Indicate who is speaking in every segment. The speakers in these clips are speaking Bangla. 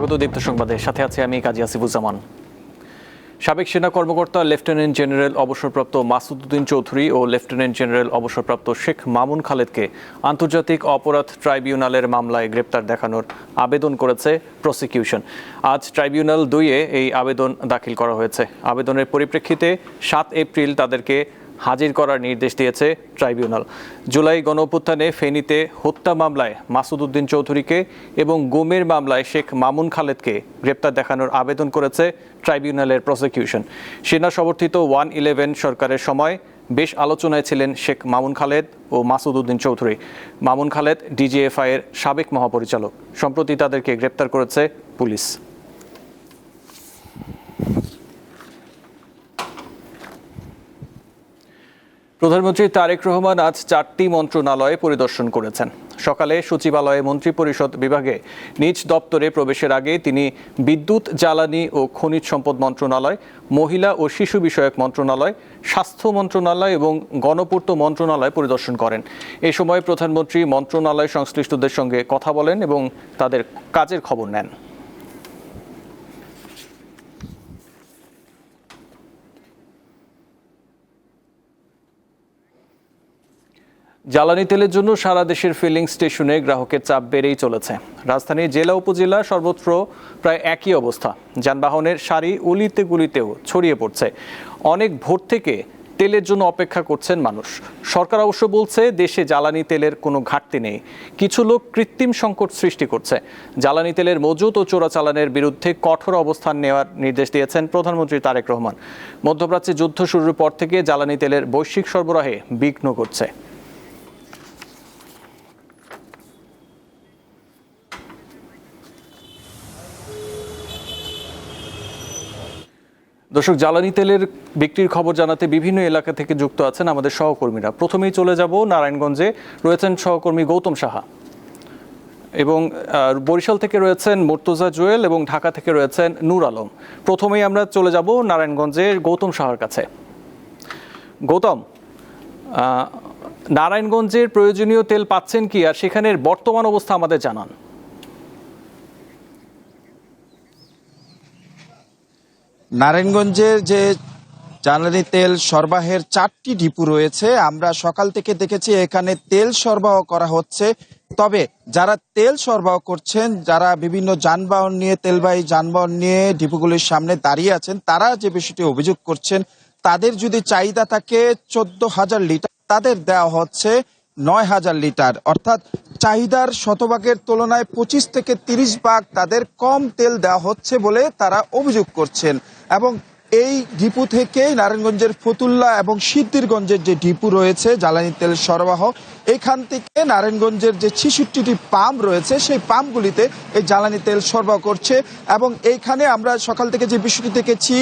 Speaker 1: স্বাগত দীপ্ত সংবাদে, সাথে আছে আমি কাজী আসিফুজ্জামান। সাবেক সেনা কর্মকর্তা লেফটেন্যান্ট জেনারেল অবসরপ্রাপ্ত মাসুদ উদ্দিন চৌধুরী ও লেফটেন্যান্ট জেনারেল অবসরপ্রাপ্ত শেখ মামুন খালেদকে আন্তর্জাতিক অপরাধ ট্রাইব্যুনালের মামলায় গ্রেপ্তার দেখানোর আবেদন করেছে প্রসিকিউশন। আজ ট্রাইব্যুনাল 2-এ এই আবেদন দাখিল করা হয়েছে। আবেদনের পরিপ্রেক্ষিতে 7 এপ্রিল তাদেরকে হাজির করার নির্দেশ দিয়েছে ট্রাইব্যুনাল। জুলাই গণঅভ্যুত্থানে ফেনীতে হত্যা মামলায় মাসুদ উদ্দিন চৌধুরীকে এবং গুমের মামলায় শেখ মামুন খালেদকে গ্রেপ্তার দেখানোর আবেদন করেছে ট্রাইব্যুনালের প্রসিকিউশন। সেনা সমর্থিত 111 সরকারের সময় বেশ আলোচনায় ছিলেন শেখ মামুন খালেদ ও মাসুদ উদ্দিন চৌধুরী। মামুন খালেদ ডিজিএফআই এর সাবেক মহাপরিচালক। সম্প্রতি তাদেরকে গ্রেপ্তার করেছে পুলিশ। প্রধানমন্ত্রী তারেক রহমান আজ 4টি মন্ত্রণালয় পরিদর্শন করেছেন। সকালে সচিবালয়ে মন্ত্রিপরিষদ বিভাগে নিজ দপ্তরে প্রবেশের আগে তিনি বিদ্যুৎ, জ্বালানি ও খনিজ সম্পদ মন্ত্রণালয়, মহিলা ও শিশু বিষয়ক মন্ত্রণালয়, স্বাস্থ্য মন্ত্রণালয় এবং গণপূর্ত মন্ত্রণালয় পরিদর্শন করেন। এ সময় প্রধানমন্ত্রী মন্ত্রণালয় সংশ্লিষ্টদের সঙ্গে কথা বলেন এবং তাদের কাজের খবর নেন। জ্বালানি তেলের জন্য সারা দেশের ফিলিং স্টেশনে গ্রাহকের চাপ বেড়েই চলেছে। রাজধানীর জেলা উপজেলা সর্বত্র প্রায় একই অবস্থা। যানবাহনের সারি অলিতে গলিতেও ছড়িয়ে পড়ছে। অনেক ভোর থেকে তেলের জন্য অপেক্ষা করছেন মানুষ। সরকার অবশ্য বলছে দেশে জ্বালানি তেলের কোনো ঘাটতি নেই। কিছু লোক কৃত্রিম সংকট সৃষ্টি করছে। জ্বালানি তেলের মজুত ও চোরাচালানের বিরুদ্ধে কঠোর অবস্থান নেওয়ার নির্দেশ দিয়েছেন প্রধানমন্ত্রী তারেক রহমান। মধ্যপ্রাচ্যে যুদ্ধ শুরুর পর থেকে জ্বালানি তেলের বৈশ্বিক সরবরাহে বিঘ্ন ঘটছে। দর্শক, জ্বালানি তেলের বিক্রির খবর জানাতে বিভিন্ন এলাকা থেকে যুক্ত আছেন আমাদের সহকর্মীরা। প্রথমেই চলে যাব নারায়ণগঞ্জে, রয়েছেন সহকর্মী গৌতম সাহা, এবং বরিশাল থেকে রয়েছেন মুর্তজা জুয়েল এবং ঢাকা থেকে রয়েছেন নূর আলম। প্রথমেই আমরা চলে যাব নারায়ণগঞ্জের গৌতম সাহার কাছে। গৌতম, নারায়ণগঞ্জের প্রয়োজনীয় তেল পাচ্ছেন কি, আর সেখানের বর্তমান অবস্থা আমাদের জানান।
Speaker 2: নারায়ণগঞ্জের যে জ্বালানি তেল সরবরাহের 4টি ডিপো রয়েছে, আমরা সকাল থেকে দেখেছি এখানে তেল সরবরাহ করা হচ্ছে। তবে যারা তেল সরবরাহ করছেন, যারা বিভিন্ন যানবাহন নিয়ে, তেলবাহী যানবাহন নিয়ে ডিপোগুলির সামনে দাঁড়িয়ে আছেন, তারা যে বিষয়টি অভিযোগ করছেন, তাদের যদি চাহিদা থাকে 14,000 লিটার, তাদের দেওয়া হচ্ছে 9,000 লিটার, অর্থাৎ চাহিদার শতভাগের তুলনায় 25 থেকে 30 ভাগ তাদের কম তেল দেওয়া হচ্ছে বলে তারা অভিযোগ করছেন। এবং এই ডিপো থেকে নারায়ণগঞ্জের ফতুল্লা এবং সিদ্ধিরগঞ্জের যে ডিপো রয়েছে জ্বালানি তেল সরবরাহ, এখান থেকে নারায়ণগঞ্জের যে 66টি পাম্প রয়েছে, সেই পাম্পগুলিতে এই জ্বালানি তেল সরবরাহ করছে। এবং এইখানে আমরা সকাল থেকে যে বিষয়টি দেখেছি,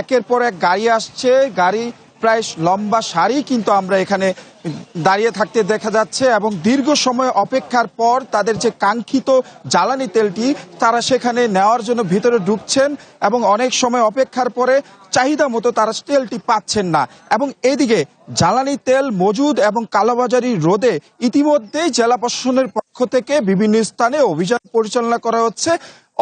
Speaker 2: একের পর এক গাড়ি আসছে, গাড়ি প্রায় লম্বা সারি কিন্তু আমরা এখানে দাঁড়িয়ে থাকতে দেখা যাচ্ছে। এবং দীর্ঘ সময় অপেক্ষার পর তাদের যে কাঙ্ক্ষিত জ্বালানি তেলটি তারা সেখানে নেওয়ার জন্য ভিতরে ঢুকছেন, এবং অনেক সময় অপেক্ষার পরে চাহিদা মতো তারা তেলটি পাচ্ছেন না। এবং এদিকে জ্বালানি তেল মজুদ এবং কালোবাজারি রোধে ইতিমধ্যেই জেলা প্রশাসনের পক্ষ থেকে বিভিন্ন স্থানে অভিযান পরিচালনা করা হচ্ছে।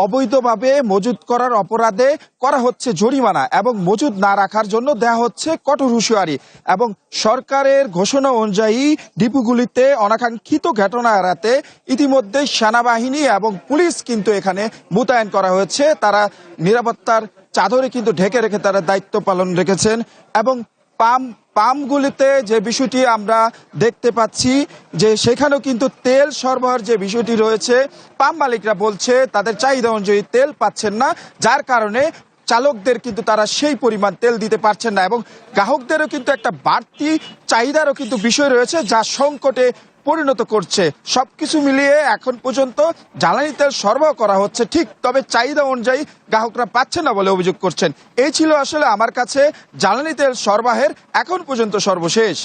Speaker 2: অবৈধভাবে মজুদ করার অপরাধে করা হচ্ছে জরিমানা, এবং মজুদ না রাখার জন্য দেওয়া হচ্ছে কঠোর হুঁশিয়ারি। এবং সরকারের ঘোষণা অনুযায়ী ডিপোগুলিতে অনাকাঙ্ক্ষিত ঘটনা এড়াতে ইতিমধ্যে সেনাবাহিনী এবং পুলিশ কিন্তু এখানে মোতায়েন করা হয়েছে। তারা নিরাপত্তার চাদরে কিন্তু ঢেকে রেখে তারা দায়িত্ব পালন রেখেছেন। এবং পাম্পগুলিতে যে বিষয়টি আমরা দেখতে পাচ্ছি, যে সেখানেও কিন্তু তেল সরবরাহের যে বিষয়টি রয়েছে, পাম্প মালিকরা বলছে তাদের চাহিদা অনুযায়ী তেল পাচ্ছেন না, যার কারণে চালকদের কিন্তু তারা সেই পরিমাণ তেল দিতে পারছেন না। এবং গ্রাহকদেরও কিন্তু একটা বাড়তি চাহিদারও কিন্তু বিষয় রয়েছে, যা সংকটে পরিণত করছে। সবকিছু মিলিয়ে এখন পর্যন্ত জ্বালানি তেল সরবরাহ করা হচ্ছে ঠিক, তবে চাহিদা অনুযায়ী গ্রাহকরা পাচ্ছে না বলে অভিযোগ করছেন। এই ছিল আসলে আমার কাছে জ্বালানি তেল সরবরাহের এখন পর্যন্ত সর্বশেষ।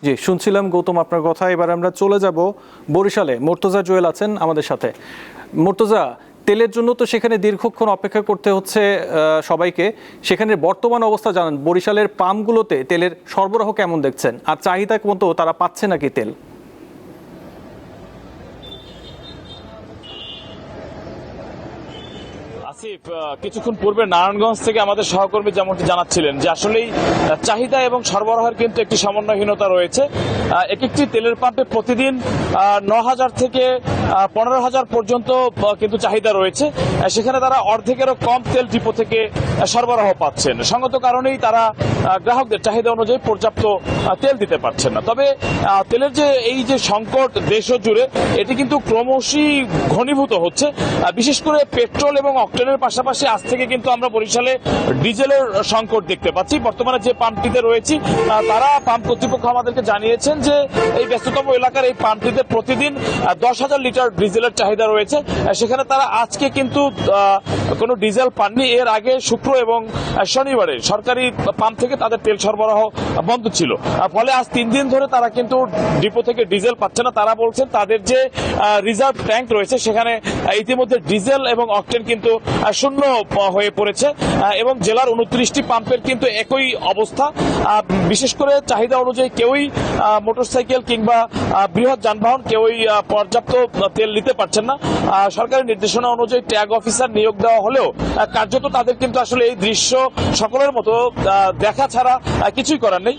Speaker 1: জি, শুনছিলাম গৌতম আপনার কথা। এবার আমরা চলে যাব বরিশালে। মুর্তজা জুয়েল আছেন আমাদের সাথে। মুর্তজা, তেলের জন্য তো সেখানে দীর্ঘক্ষণ অপেক্ষা করতে হচ্ছে সবাইকে, সেখানে বর্তমান অবস্থা জানান। বরিশালের পাম্পগুলোতে তেলের সরবরাহ কেমন দেখছেন, আর চাহিদা মতো তারা পাচ্ছে নাকি তেল?
Speaker 3: কিছুক্ষণ পূর্বে নারায়ণগঞ্জ থেকে আমাদের সহকর্মী যেমনটি জানাচ্ছিলেন যে আসলেই চাহিদা এবং সরবরাহের কিন্তু একটি সমন্বয়হীনতা রয়েছে। এক একটি তেলের পাম্পে প্রতিদিন 9,000 থেকে 15,000 পর্যন্ত কিন্তু চাহিদা রয়েছে। সেখানে তারা অর্ধেকেরও কম তেল ডিপো থেকে সরবরাহ পাচ্ছেন। সঙ্গত কারণেই তারা গ্রাহকদের চাহিদা অনুযায়ী পর্যাপ্ত তেল দিতে পারছেন না। তবে তেলের যে এই যে সংকট দেশ জুড়ে এটি কিন্তু ক্রমশই ঘনীভূত হচ্ছে। বিশেষ করে পেট্রোল এবং অকটেনের পাশাপাশি আজ থেকে কিন্তু আমরা বরিশালে ডিজেলের সংকট দেখতে পাচ্ছি। বর্তমানে যে পাম্পটিতে রয়েছি তারা পাম্প কর্তৃপক্ষ আমাদেরকে জানিয়েছেন যে এই ব্যস্ততম এলাকার এই পাম্পটিতে প্রতিদিন 10,000 লিটার ডিজেলের চাহিদা রয়েছে। সেখানে তারা আজকে কিন্তু কোনো ডিজেল পাননি। এর আগে শুক্র এবং শনিবারে সরকারি পাম্প থেকে তাদের তেল সরবরাহ বন্ধ ছিল। ফলে আজ 3 দিন ধরে তারা কিন্তু ডিপো থেকে ডিজেল পাচ্ছে না। তারা বলছেন তাদের যে রিজার্ভ ট্যাঙ্ক রয়েছে সেখানে ইতিমধ্যে ডিজেল এবং অকটেন কিন্তু শূন্য হয়ে পড়েছে এবং জেলার 29টি পাম্পের কিন্তু একই অবস্থা। বিশেষ করে চাহিদা অনুযায়ী কেউই মোটরসাইকেল কিংবা বৃহৎ যানবাহন কেউই পর্যাপ্ত তেল নিতে পারছেন না। সরকারি নির্দেশনা অনুযায়ী ট্যাগ অফিসার নিয়োগ দেওয়া হলেও কার্যত তাদের কিন্তু আসলে এই দৃশ্য সকলের মতো দেখা ছাড়া কিছুই করার নেই।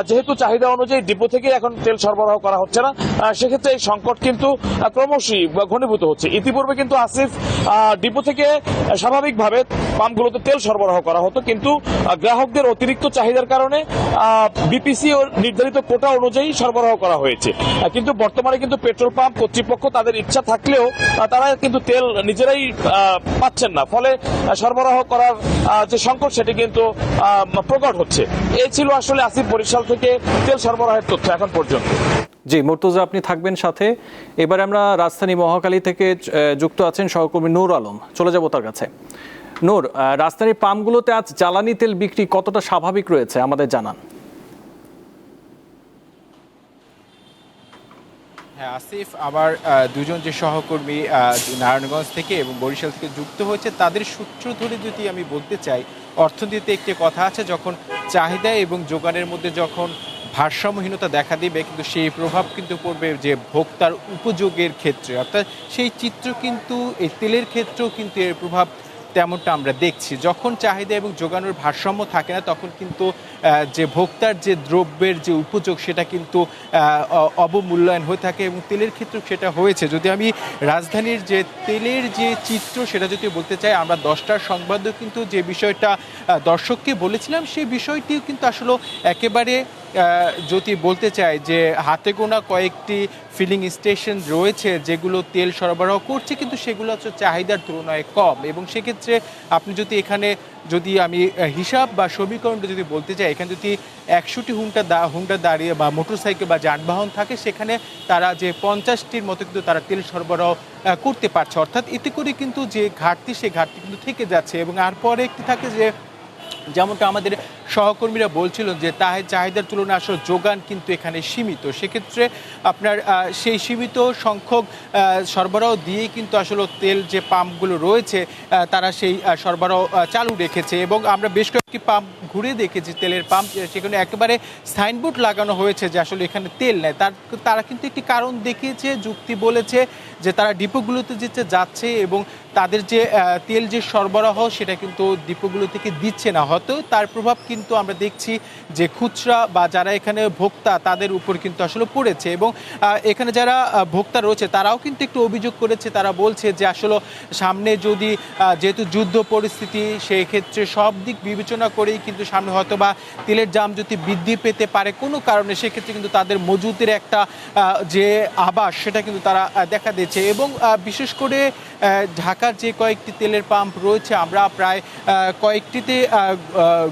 Speaker 3: যেহেতু চাহিদা অনুযায়ী ডিপো থেকে এখন তেল সরবরাহ করা হচ্ছে না, সেক্ষেত্রে এই সংকট কিন্তু ক্রমশই ঘনীভূত হচ্ছে। ইতিপূর্বে কিন্তু আসিফ ডিপো থেকে স্বাভাবিকভাবে পাম্পগুলোতে তেল সরবরাহ করা হতো, কিন্তু গ্রাহকদের অতিরিক্ত চাহিদার কারণে বিপিসি ও নির্ধারিত কোটা অনুযায়ী সরবরাহ করা হয়েছে। কিন্তু বর্তমানে কিন্তু পেট্রোল পাম্প কর্তৃপক্ষ তাদের ইচ্ছা থাকলেও তারা কিন্তু তেল নিজেরাই পাচ্ছেন না। ফলে সরবরাহ করার যে সংকট সেটি কিন্তু প্রকট হচ্ছে। এই ছিল আসলে আসিফ বরিশাল থেকে তেল সরবরাহের তথ্য এখন পর্যন্ত।
Speaker 1: জি মুর্তজা, আপনি থাকবেন সাথে। এবার আমরা রাজধানী মহাখালী থেকে যুক্ত আছেন সহকর্মী নূর আলম, চলে যাব তার কাছে। নূর, রাজধানীর পাম্পগুলোতে আজ জ্বালানি তেল বিক্রি কতটা স্বাভাবিক রয়েছে আমাদের জানান।
Speaker 4: হ্যাঁ আসিফ, আমার দুজন যে সহকর্মী নারায়ণগঞ্জ থেকে এবং বরিশাল থেকে যুক্ত হয়েছে তাদের সূত্র ধরে যদি আমি বলতে চাই, অর্থনীতিতে একটি কথা আছে, যখন চাহিদা এবং যোগানের মধ্যে যখন ভারসাম্যহীনতা দেখা দিবে কিন্তু সেই প্রভাব কিন্তু পড়বে যে ভোক্তার উপযোগের ক্ষেত্রে, অর্থাৎ সেই চিত্র কিন্তু এই তেলের ক্ষেত্রেও কিন্তু এর প্রভাব তেমনটা আমরা দেখছি। যখন চাহিদা এবং যোগানোর ভারসাম্য থাকে না তখন কিন্তু যে ভোক্তার যে দ্রব্যের যে উপযোগ সেটা কিন্তু অবমূল্যায়ন হয়ে থাকে এবং তেলের ক্ষেত্রেও সেটা হয়েছে। যদি আমি রাজধানীর যে তেলের যে চিত্র সেটা যদি বলতে চাই, আমরা 10টার সংবাদেও কিন্তু যে বিষয়টা দর্শককে বলেছিলাম সেই বিষয়টিও কিন্তু আসলে একেবারে যদি বলতে চাই যে হাতে গোনা কয়েকটি ফিলিং স্টেশন রয়েছে যেগুলো তেল সরবরাহ করছে, কিন্তু সেগুলো হচ্ছে চাহিদার তুলনায় কম। এবং সেক্ষেত্রে আপনি যদি এখানে যদি আমি হিসাব বা সমীকরণটা যদি বলতে চাই, এখানে যদি 100টি হুন্ডা দাঁড়িয়ে বা মোটরসাইকেল বা যানবাহন থাকে, সেখানে তারা যে 50টির মতো কিন্তু তারা তেল সরবরাহ করতে পারছে। অর্থাৎ এতে করে কিন্তু যে ঘাটতি সে ঘাটতি কিন্তু থেকে যাচ্ছে। এবং আর পরে একটি থাকে যে যেমনটা আমাদের সহকর্মীরা বলছিল যে চাহিদার তুলনায় আসলে যোগান কিন্তু এখানে সীমিত। সেক্ষেত্রে আপনার সেই সীমিত সংখ্যক সরবরাহ দিয়ে কিন্তু আসলে তেল যে পাম্পগুলো রয়েছে তারা সেই সরবরাহ চালু রেখেছে। এবং আমরা বেশ কয়েকটি পাম্প ঘুরে দেখেছি তেলের পাম্প, সেখানে একেবারে সাইনবোর্ড লাগানো হয়েছে যে আসলে এখানে তেল নেয়। তারা কিন্তু একটি কারণ দেখিয়েছে, যুক্তি বলেছে যে তারা ডিপোগুলোতে যেতে যাচ্ছে এবং তাদের যে তেল যে সরবরাহ সেটা কিন্তু ডিপোগুলো থেকে দিচ্ছে না। হয়তো তার প্রভাব কিন্তু আমরা দেখছি যে খুচরা বা যারা এখানে ভোক্তা তাদের উপর কিন্তু আসলে পড়েছে। এবং এখানে যারা ভোক্তা রয়েছে তারাও কিন্তু একটু অভিযোগ করেছে, তারা বলছে যে আসলে সামনে যদি যেহেতু যুদ্ধ পরিস্থিতি, সেই ক্ষেত্রে সব দিক বিবেচনা করেই কিন্তু সামনে হয়তো বা তেলের দাম যদি বৃদ্ধি পেতে পারে কোনো কারণে, সেক্ষেত্রে কিন্তু তাদের মজুতের একটা যে আবাস সেটা কিন্তু তারা দেখা দিচ্ছে। এবং বিশেষ করে ঢাকার যে কয়েকটি তেলের পাম্প রয়েছে আমরা প্রায় কয়েকটিতে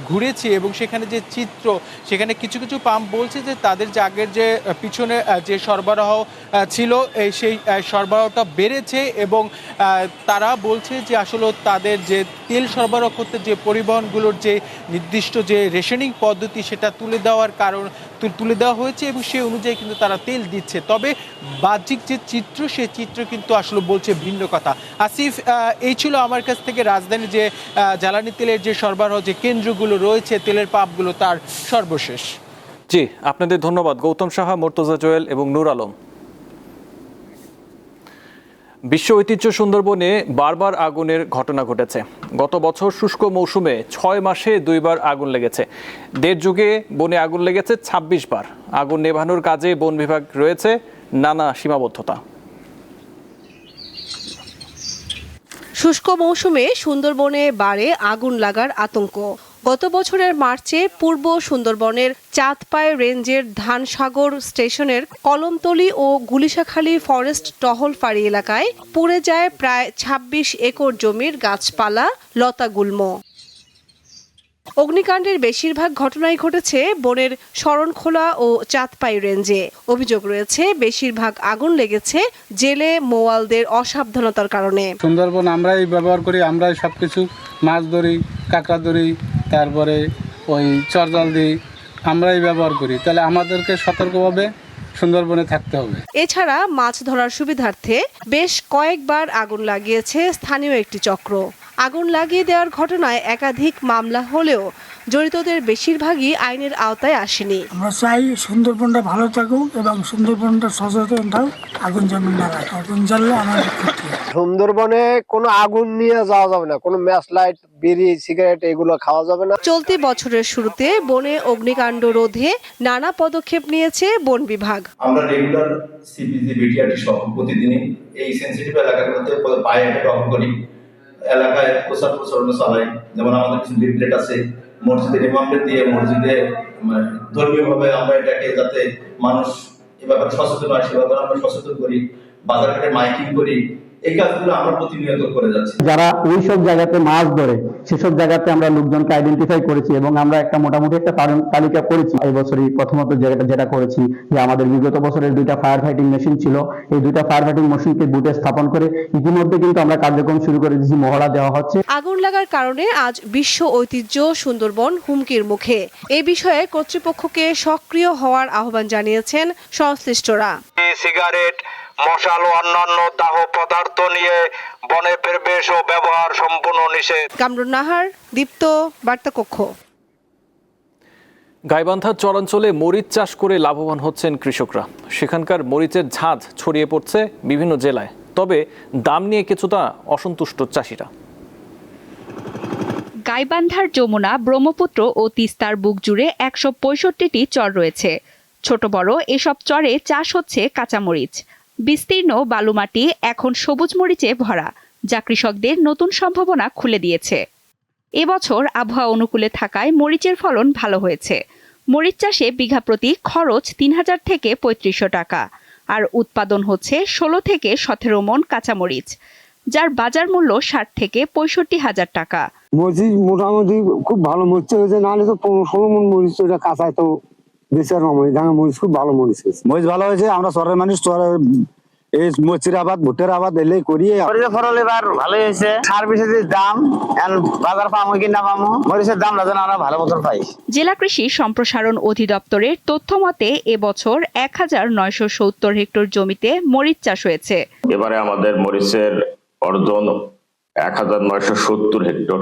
Speaker 4: ঘুরেছি এবং সেখানে যে চিত্র, সেখানে কিছু কিছু পাম্প বলছে যে তাদের যে আগের যে পিছনে যে সরবরাহ ছিল সেই সরবরাহটা বেড়েছে এবং তারা বলছে যে আসলে তাদের যে তেল সরবরাহ করতে যে পরিবহনগুলোর যে নির্দিষ্ট যে রেশনিং পদ্ধতি সেটা তুলে দেওয়া হয়েছে এবং সেই অনুযায়ী কিন্তু তারা তেল দিচ্ছে। তবে বাহ্যিক যে চিত্র সেই চিত্র কিন্তু আসলে বলছে ভিন্ন কথা। আসিফ, এই ছিল আমার কাছ থেকে রাজধানীর যে জ্বালানি তেলের যে সরবরাহ যে কেন্দ্রগুলো রয়েছে তেলের পাম্পগুলো তার সর্বশেষ।
Speaker 1: জি, আপনাদের ধন্যবাদ গৌতম সাহা, মুর্তজা জোয়েল এবং নূর আলম। বিশ্ব ঐতিহ্য সুন্দরবনে বারবার আগুনের ঘটনা ঘটেছে। গত বছর শুষ্ক মৌসুমে 6 মাসে 2 বার আগুন লেগেছে। 1.5 যুগে বনে আগুন লেগেছে 26 বার। আগুন নেভানোর কাজে বন বিভাগ রয়েছে নানা সীমাবদ্ধতা।
Speaker 5: শুষ্ক মৌসুমে সুন্দরবনে বাড়ে আগুন লাগার আতঙ্ক। গত বছরের মার্চে পূর্ব সুন্দরবনের চাঁদপাই রেঞ্জের ধানসাগর স্টেশনের কলমতলী ও গুলিশাখালী ফরেস্ট টহল ফাঁড়ি এলাকায় পুড়ে যায় প্রায় 26 একর জমির গাছপালা, লতাগুল্ম। অগ্নিকাণ্ডের বেশিরভাগ ঘটনাই ঘটেছে বনের শরণখোলা ও চাঁদপাই রেঞ্জে। অভিযোগ রয়েছে বেশিরভাগ আগুন লেগেছে জেলে মোয়ালদের অসাবধানতার কারণে।
Speaker 6: সুন্দরবন আমরাই ব্যবহার করি, আমরাই সবকিছু মাছ ধরি, কাঁকড়া ধরি, তারপরে ওই চরজাল দিই, আমরাই ব্যবহার করি। তাহলে আমাদেরকে সতর্কভাবে সুন্দরবনে থাকতে হবে।
Speaker 5: এছাড়া মাছ ধরার সুবিধার্থে বেশ কয়েকবার আগুন লাগিয়েছে স্থানীয় একটি চক্র। আগুন লাগিয়ে দেওয়ার ঘটনায় একাধিক মামলা হলেও জড়িতদের বেশিরভাগই আইনের আওতায় আসেনি।
Speaker 7: আমরা চাই সুন্দরবনটা ভালো থাকুক এবং সুন্দরবনটা সচেতন থাকুক, আগুন যেমন না লাগে। আগুন জ্বললে আমাদের ক্ষতি।
Speaker 8: সুন্দরবনে কোনো আগুন নিয়ে যাওয়া যাবে না, কোনো ম্যাচ লাইট, বিড়ি, সিগারেট এগুলো খাওয়া যাবে না।
Speaker 5: চলতি বছরের শুরুতে বনে অগ্নিকাণ্ড রোধে নানা পদক্ষেপ নিয়েছে বন বিভাগ।
Speaker 9: আমরা রেগুলার সিপিজি, বিটিআরটি সহ প্রতিদিনই এই সেনসিটিভ এলাকাগুলোতে পায়ে হেঁটে টহল করি, এলাকায় প্রচার প্রচারণা চালাই। যেমন আমাদের কিছু লিফলেট আছে, মসজিদে ইমামদের দিয়ে মসজিদে ধর্মীয়ভাবে আমরা এটাকে যাতে মানুষ এ ব্যাপারে সচেতন হয় সেভাবে আমরা সচেতন করি, বাজারঘাটে মাইকিং করি। এই কাজগুলো আমরা প্রতিনিয়ত করে যাচ্ছি।
Speaker 10: যারা ওই সব জায়গাতে মাছ ধরে সেসব জায়গাতে আমরা লোকজনকে আইডেন্টিফাই করেছি এবং আমরা একটা মোটামুটি একটা তালিকা করেছি। এই বছরই প্রথমত যেটা করেছি যে আমাদের বিগত বছরের 2টা ফায়ার ফাইটিং মেশিন ছিল, এই 2টা ফায়ার ফাইটিং মেশিনকে বুথে স্থাপন করে ইতিমধ্যে কিন্তু আমরা কার্যক্রম শুরু করে দিয়েছি, মহড়া দেওয়া হচ্ছে।
Speaker 5: আগুন লাগার কারণে আজ বিশ্ব ঐতিহ্য সুন্দরবন হুমকির মুখে। এই বিষয়ে কর্তৃপক্ষকে সক্রিয় হওয়ার আহ্বান জানিয়েছেন সংশ্লিষ্টরা।
Speaker 11: সিগারেট, মশাল ও অন্যান্য দাহ পদার্থ নিয়ে বনে প্রবেশ ও ব্যবহার সম্পূর্ণ নিষেধ।
Speaker 5: কামরুন নাহার, দীপ্ত, বার্তা কক্ষ।
Speaker 1: গাইবান্ধার চরাঞ্চলে মরিচ চাষ করে লাভবান হচ্ছেন কৃষকরা। সেখানকার মরিচের ঝাঁজ ছড়িয়ে পড়ছে বিভিন্ন জেলায়। তবে দাম নিয়ে কিছুটা অসন্তুষ্ট চাষিরা।
Speaker 12: গাইবান্ধার যমুনা, ব্রহ্মপুত্র ও তিস্তার বুক জুড়ে 165টি চর রয়েছে। ছোট বড় এসব চরে চাষ হচ্ছে কাঁচামরিচ। বিস্তীর্ণ বালুমাটি এখন সবুজ মরিচে ভরা, যা কৃষকদের নতুন সম্ভাবনা খুলে দিয়েছে। এবছর আবহাওয়া অনুকূলে থাকায় মরিচের ফলন ভালো হয়েছে। মরিচ চাষে বিঘা প্রতি খরচ 3000 থেকে 3500 টাকা, আর উৎপাদন হচ্ছে 16 থেকে 17 মণ কাঁচামরিচ, যার বাজার মূল্য 60 থেকে 65,000 টাকা।
Speaker 6: মরিচ মোটামুটি খুব ভালো মরিচ হয়েছে, নাহলে তো 15-16 মণ মরিচ ওটা কাঁচায় তো বেচার মরিচ। মরিচ খুব ভালো মরিচ হয়েছে, মরিচ ভালো হয়েছে। আমরা চরের মানুষ, চরের এই মরিচের আবাদ, ভুট্টার আবাদ এলে করি। ফলন এবার ভালোই হয়েছে। সার বিশেষের দাম বাজার পাবো কি না পাবো, মরিচের দাম যেন আমরা ভালো মতন পাই।
Speaker 12: জেলা কৃষি সম্প্রসারণ অধিদপ্তরের তথ্য মতে এবছর 1970 হেক্টর জমিতে মরিচ চাষ হয়েছে।
Speaker 11: এবারে আমাদের মরিচের অর্জন 1970 হেক্টর।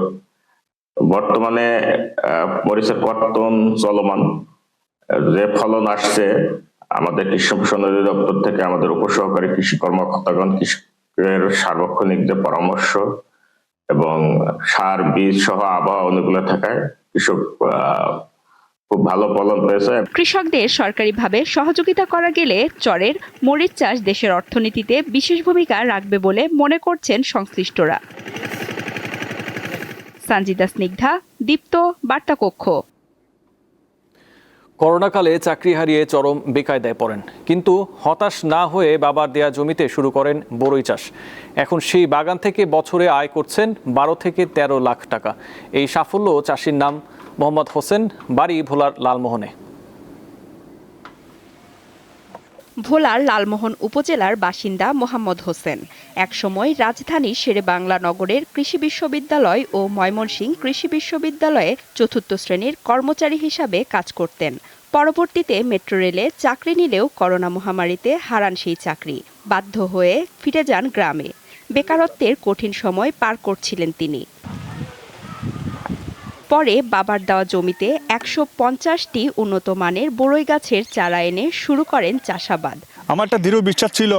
Speaker 11: বর্তমানে মরিচের কর্তন চলমান। যে ফলন আসছে আমাদের কৃষি সম্প্রসারণ অধিদপ্তর থেকে আমাদের উপসহকারী কৃষি কর্মকর্তাগণ কৃষকের সার্বক্ষণিক যে পরামর্শ এবং সার, বীজ সহ আবহাওয়া অনুকূলে থাকায় কৃষক খুব ভালো ফলন পেয়েছে।
Speaker 12: কৃষকদের সরকারিভাবে সহযোগিতা করা গেলে চরের মরিচ চাষ দেশের অর্থনীতিতে বিশেষ ভূমিকা রাখবে বলে মনে করছেন সংশ্লিষ্টরা। সঞ্জিদা স্নিগ্ধা, দীপ্ত, বার্তা কক্ষ।
Speaker 1: করোনাকালে চাকরি হারিয়ে চরম বেকায়দায় পড়েন, কিন্তু হতাশ না হয়ে বাবার দেয়া জমিতে শুরু করেন বরই চাষ। এখন সেই বাগান থেকে বছরে আয় করছেন 12 থেকে 13 লাখ টাকা। এই সাফল্য চাষির নাম মোহাম্মদ হোসেন, বাড়ি ভোলার লালমোহনে।
Speaker 12: ভোলার লালমোহন উপজেলার বাসিন্দা মোহাম্মদ হোসেন একসময় রাজধানী শেরেবাংলা নগরের কৃষি বিশ্ববিদ্যালয় ও ময়মনসিংহ কৃষি বিশ্ববিদ্যালয়ে 4র্থ শ্রেণীর কর্মচারী হিসাবে কাজ করতেন। পরবর্তীতে মেট্রো রেলে চাকরি নিলেও করোনা মহামারীতে হারান সেই চাকরি। বাধ্য হয়ে ফিরে যান গ্রামে। বেকারত্বের কঠিন সময় পার করছিলেন তিনি। পরে বাবার দেওয়া জমিতে 150টি উন্নত মানের বরই গাছের চারা এনে শুরু করেন চাষাবাদ।
Speaker 13: আমার একটা দৃঢ় বিশ্বাস ছিল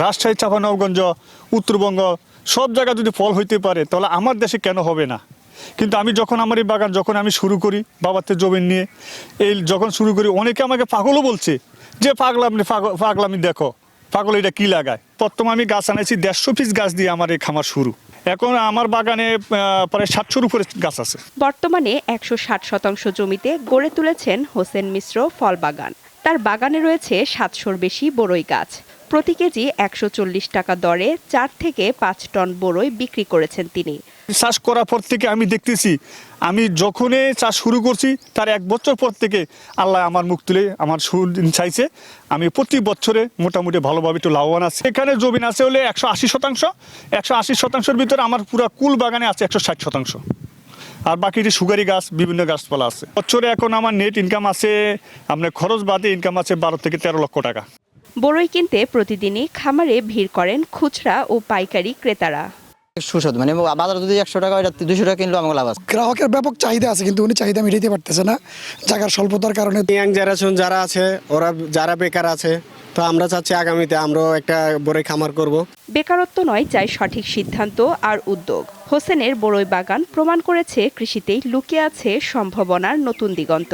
Speaker 7: রাজশাহী, চাঁপাইনবাবগঞ্জ, উত্তরবঙ্গ সব জায়গায় যদি ফল হইতে পারে তাহলে আমার দেশে কেন হবে না? কিন্তু আমি যখন আমার এই বাগান যখন আমি শুরু করি বাবার থেকে জমি নিয়ে যখন শুরু করি, অনেকে আমাকে পাগলও বলছে যে পাগলামি দেখো, পাগল এটা কি লাগায়। প্রথম আমি গাছ আনাইছি 150 পিস গাছ দিয়ে আমার এই খামার শুরু। এখন আমার বাগানে প্রায় 700-র উপরে গাছ আছে।
Speaker 12: বর্তমানে 160 শতাংশ জমিতে গড়ে তুলেছেন হোসেন মিশ্র ফল বাগান। তার বাগানে রয়েছে 700-র বেশি বড়ই গাছ। প্রতি কেজি 140 টাকা দরে 4 থেকে 5 টন বড়ই বিক্রি করেছেন তিনি।
Speaker 7: চাষ করার পর থেকে আমি দেখতেছি, আমি যখনই চাষ শুরু করছি তার 1 বছর পর থেকে আল্লাহ আমার মুখ তুলে আমার সুদিন চাইছে। আমি প্রতি বছরে মোটামুটি ভালোভাবে একটু লাভবান আছি। এখানে জমি আছে হলে 180 শতাংশ। 180 শতাংশের ভিতরে আমার পুরো কুল বাগানে আছে 160 শতাংশ। আর বাকিটি সুগারি গাছ, বিভিন্ন গাছপালা আছে। বছরে এখন আমার নেট ইনকাম আছে, আপনার খরচ বাদে ইনকাম আছে 12 থেকে 13 লক্ষ টাকা।
Speaker 12: বড়ই কিনতে প্রতিদিনই খামারে ভিড় করেন খুচরা ও পাইকারি ক্রেতারা।
Speaker 10: সুস্বাদু, মানে বাজারে যদি 100 টাকা, এটা 200 টাকা কিনলেও আমাকে লাভ আছে।
Speaker 7: গ্রাহকের ব্যাপক চাহিদা আছে, কিন্তু উনি চাহিদা মিটাতে পারতেছে না জায়গার স্বল্পতার কারণে।
Speaker 8: ইয়াং জেনারেশন যারা আছে, ওরা যারা বেকার আছে, তো আমরা চাচ্ছি আগামীতে আমরাও একটা বড়ই খামার করব।
Speaker 12: বেকারত্ব নয়, চাই সঠিক সিদ্ধান্ত আর উদ্যোগ। হোসেনের বড়ই বাগান প্রমাণ করেছে কৃষিতেই লুকিয়ে আছে সম্ভাবনার নতুন দিগন্ত।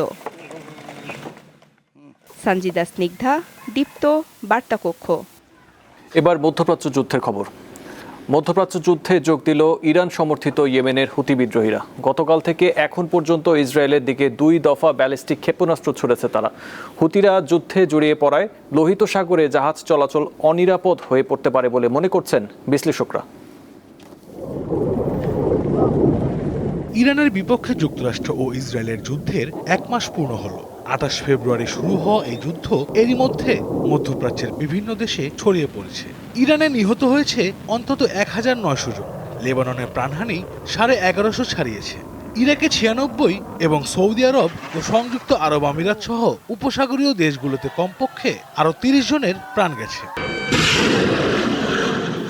Speaker 12: সঞ্জিদা স্নিগ্ধা, দীপ্ত, বার্তাকক্ষ।
Speaker 1: এবার মধ্যপ্রাচ্য যুদ্ধের খবর। মধ্যপ্রাচ্য যুদ্ধে যোগ দিল ইরান সমর্থিত ইয়েমেনের হুতি বিদ্রোহীরা। গতকাল থেকে এখন পর্যন্ত ইসরায়েলের দিকে 2 দফা ব্যালিস্টিক ক্ষেপণাস্ত্র ছুড়েছে তারা। হুতিরা যুদ্ধে জড়িয়ে পড়ায় লোহিত সাগরে জাহাজ চলাচল অনিরাপদ হয়ে পড়তে পারে বলে মনে করছেন বিশ্লেষকরা।
Speaker 13: ইরানের বিপক্ষে যুক্তরাষ্ট্র ও ইসরায়েলের যুদ্ধের 1 মাস পূর্ণ হলো। 28 ফেব্রুয়ারি শুরু হওয়া এই যুদ্ধ এরই মধ্যে মধ্যপ্রাচ্যের বিভিন্ন দেশে ছড়িয়ে পড়েছে। ইরানে নিহত হয়েছে অন্তত 1900 জন। লেবাননের প্রাণহানি 1150 ছাড়িয়েছে। ইরাকে 96 এবং সৌদি আরব ও সংযুক্ত আরব আমিরাত সহ উপসাগরীয় দেশগুলোতে কমপক্ষে আরও 30 জনের প্রাণ গেছে।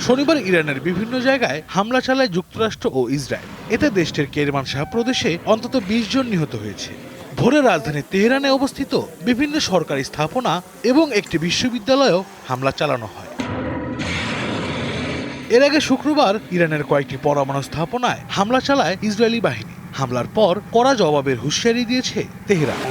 Speaker 13: শনিবার ইরানের বিভিন্ন জায়গায় হামলা চালায় যুক্তরাষ্ট্র ও ইসরায়েল। এতে দেশটির কেরমানশাহ প্রদেশে অন্তত 20 জন নিহত হয়েছে। ভোরে রাজধানী তেহরানে অবস্থিত বিভিন্ন সরকারি স্থাপনা এবং একটি বিশ্ববিদ্যালয়েও হামলা চালানো হয়। এর আগে শুক্রবার ইরানের কয়েকটি পরমাণু স্থাপনায় হামলা চালায় ইসরায়েলি বাহিনী। হামলার পর কড়া জবাবের হুঁশিয়ারি দিয়েছে তেহরান।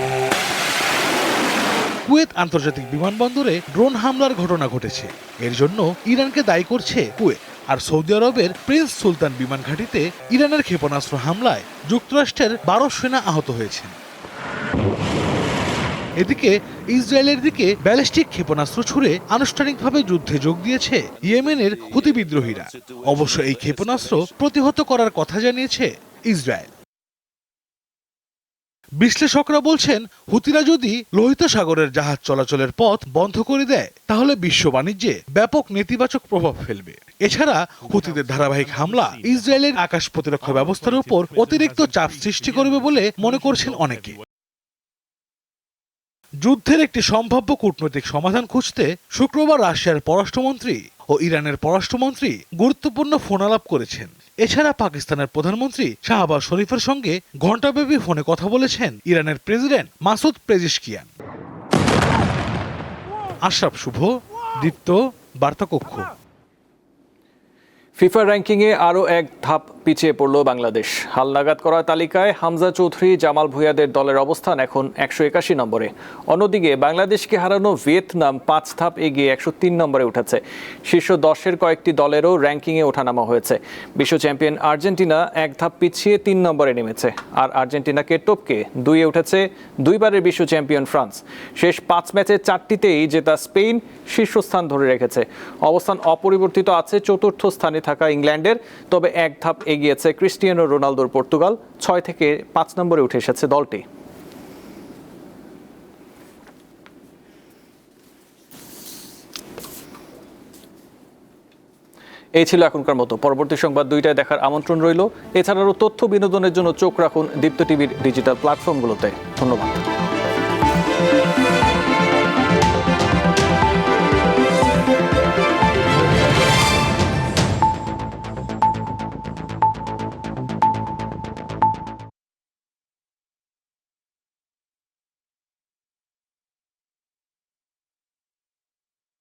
Speaker 13: কুয়েত আন্তর্জাতিক বিমানবন্দরে ড্রোন হামলার ঘটনা ঘটেছে। এর জন্য ইরানকে দায়ী করছে কুয়েত। আর সৌদি আরবের প্রিন্স সুলতান বিমান ঘাঁটিতে ইরানের ক্ষেপণাস্ত্র হামলায় যুক্তরাষ্ট্রের 12 সেনা আহত হয়েছেন। এদিকে ইসরায়েলের দিকে ব্যালিস্টিক ক্ষেপণাস্ত্র ছুড়ে আনুষ্ঠানিকভাবে যুদ্ধে যোগ দিয়েছে ইয়েমেনের হুতি বিদ্রোহীরা। অবশ্য এই ক্ষেপণাস্ত্র প্রতিহত করার কথা জানিয়েছে ইসরায়েল। বিশ্লেষকরা বলছেন, হুতিরা যদি লোহিত সাগরের জাহাজ চলাচলের পথ বন্ধ করে দেয় তাহলে বিশ্ব বাণিজ্যে ব্যাপক নেতিবাচক প্রভাব ফেলবে। এছাড়া হুতিদের ধারাবাহিক হামলা ইসরায়েলের আকাশ প্রতিরক্ষা ব্যবস্থার উপর অতিরিক্ত চাপ সৃষ্টি করবে বলে মনে করছেন অনেকে। যুদ্ধের একটি সম্ভাব্য কূটনৈতিক সমাধান খুঁজতে শুক্রবার রাশিয়ার পররাষ্ট্রমন্ত্রী ও ইরানের পররাষ্ট্রমন্ত্রী গুরুত্বপূর্ণ ফোনালাপ করেছেন। এছাড়া পাকিস্তানের প্রধানমন্ত্রী শাহবাজ শরীফের সঙ্গে ঘণ্টাব্যাপী ফোনে কথা বলেছেন ইরানের প্রেসিডেন্ট মাসুদ পেজিশকিয়ান। আশরাফ শুভ, দীপ্ত, বার্তাকক্ষ।
Speaker 1: ফিফা র্যাঙ্কিংয়ে আরও এক ধাপ পিছিয়ে পড়ল বাংলাদেশ। হালনাগাদ করা তালিকায় হামজা চৌধুরী, জামাল ভুঁইয়াদের দলের অবস্থান এখন 181 নম্বরে। অন্যদিকে বাংলাদেশকে হারানো ভিয়েতনাম 5 ধাপ এগিয়ে 103 নম্বরে উঠেছে। শীর্ষ 10-এর কয়েকটি দলেরও র্যাঙ্কিংয়ে ওঠানামা হয়েছে। বিশ্ব চ্যাম্পিয়ন আর্জেন্টিনা 1 ধাপ পিছিয়ে 3 নম্বরে নেমেছে। আর আর্জেন্টিনাকে টপকে 2-এ উঠেছে 2বারের বিশ্ব চ্যাম্পিয়ন ফ্রান্স। শেষ 5 ম্যাচে 4টিতেই জেতা স্পেন শীর্ষস্থান ধরে রেখেছে। অবস্থান অপরিবর্তিত আছে 4র্থ স্থানে থাকা ইংল্যান্ডের। তবে 1 ধাপ এগিয়েছে ক্রিস্টিয়ানো রোনালদোর পর্তুগাল। 6 থেকে 5 নম্বরে উঠে এসেছে দলটি। এই ছিল এখনকার মতো। পরবর্তী সংবাদ 2টায় দেখার আমন্ত্রণ রইল। এছাড়াও তথ্য বিনোদনের জন্য চোখ রাখুন দীপ্ত টিভির ডিজিটাল প্ল্যাটফর্মগুলোতে। ধন্যবাদ।